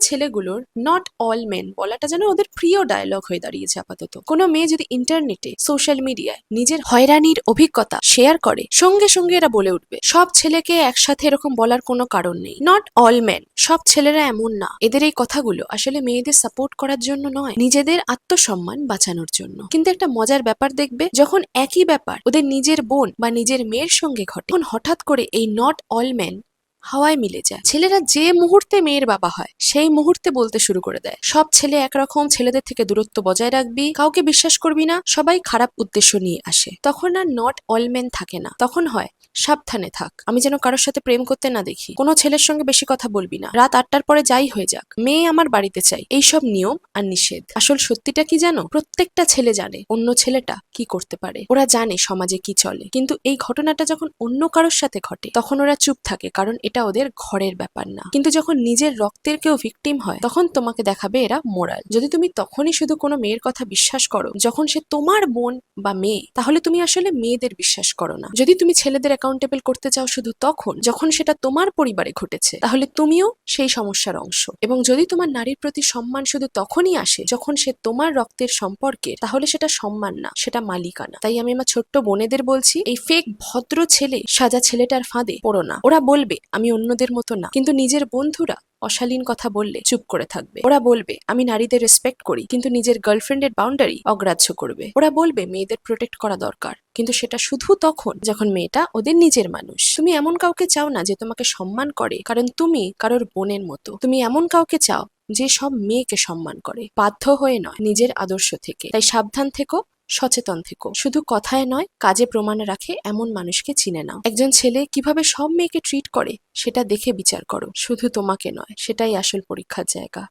ছেলেগুলোর not all men বলাটা যেন ওদের প্রিয় ডায়লগ হয়ে দাঁড়িয়েছে আপাতত। কোনো মেয়ে যদি ইন্টারনেটে সোশ্যাল মিডিয়ায় নিজের হয়রানির অভিজ্ঞতা শেয়ার করে, সঙ্গে সঙ্গে এরা বলে উঠবে সব ছেলেকে একসাথে এরকম বলার কোনো কারণ নেই। নট অল মেন, সব ছেলেরা এমন না। এদের এই কথাগুলো আসলে মেয়েদের সাপোর্ট করার জন্য নয়, নিজেদের আত্মসম্মান বাঁচানোর জন্য। কিন্তু একটা মজার ব্যাপার দেখবে, যখন একই ব্যাপার ওদের নিজের বোন বা নিজের মেয়ের সঙ্গে ঘটে, তখন হঠাৎ করে এই নট অল মেন হাওয়ায় মিলে যায়। ছেলেরা যে মুহূর্তে মেয়ের বাবা হয় সেই মুহূর্তে বলতে শুরু করে দেয় সব ছেলে একরকম, ছেলেদের থেকে দূরত্ব বজায় রাখবি, কাউকে বিশ্বাস করবি না, সবাই খারাপ উদ্দেশ্য নিয়ে আসে। তখন আর নট অল মেন থাকে না, তখন হয় সাবধানে থাক, আমি যেন কারোর সাথে প্রেম করতে না দেখি, কোনো ছেলের সঙ্গে বেশি কথা বলবি না, রাত 8টার পরে যাই হয়ে যাক, মেয়ে আমার বাড়িতে চাই। এইসব নিয়ম আর নিষেধ। আসল সত্যিটা কি জানো? প্রত্যেকটা ছেলে জানে অন্য ছেলেটা কি করতে পারে, ওরা জানে সমাজে কি চলে, কিন্তু এই ঘটনাটা যখন অন্য কারোর সাথে ঘটে তখন ওরা চুপ থাকে, কারণ এটা ওদের ঘরের ব্যাপার না। কিন্তু যখন নিজের রক্তের কেউ ভিকটিম হয় তখন তোমাকে দেখাবে এরা মোরাল। যদি তুমি তখনই শুধু কোনো মেয়ের কথা বিশ্বাস করো যখন সে তোমার বোন বা মেয়ে, তাহলে তুমি আসলে মেয়েদের বিশ্বাস করো না। যদি তুমি ছেলেদের অ্যাকাউন্টেবল করতে চাও শুধু তখন যখন সেটা তোমার পরিবারে ঘটেছে, তাহলে তুমিও সেই সমস্যার অংশ। এবং যদি তোমার নারীর প্রতি সম্মান শুধু তখনই আসে যখন সে তোমার রক্তের সম্পর্কের, তাহলে সেটা সম্মান না, সেটা মালিকানা। তাই আমি আমার ছোট্ট বোনেদের বলছি, এই ফেক ভদ্র ছেলে সাজা ছেলেটার ফাঁদে পড়ো না। ওরা বলবে আমি অন্যদের মতো না, কিন্তু নিজের বন্ধুরা অশালীন কথা বললে চুপ করে থাকবে। ওরা বলবে আমি নারীদের রেসপেক্ট করি, কিন্তু নিজের গার্লফ্রেন্ডের বাউন্ডারি অগ্রাহ্য করবে। ওরা বলবে মেয়েদের প্রোটেক্ট করা দরকার, কিন্তু সেটা শুধু তখন যখন মেয়েটা ওদের নিজের মানুষ। তুমি এমন কাউকে চাও না যে তোমাকে সম্মান করে কারণ তুমি কারোর বোনের মতো। তুমি এমন কাউকে চাও যে সব মেয়েকে সম্মান করে, বাধ্য হয়ে নয়, নিজের আদর্শ থেকে। তাই সাবধান থেকো, সচেতন থেকো, শুধু কথায় নয় কাজে প্রমাণ রাখে এমন মানুষকে চিনে নাও। একজন ছেলে কিভাবে সব মেয়েকে ট্রিট করে সেটা দেখে বিচার করো, শুধু তোমাকে নয়। সেটাই আসল পরীক্ষার জায়গা।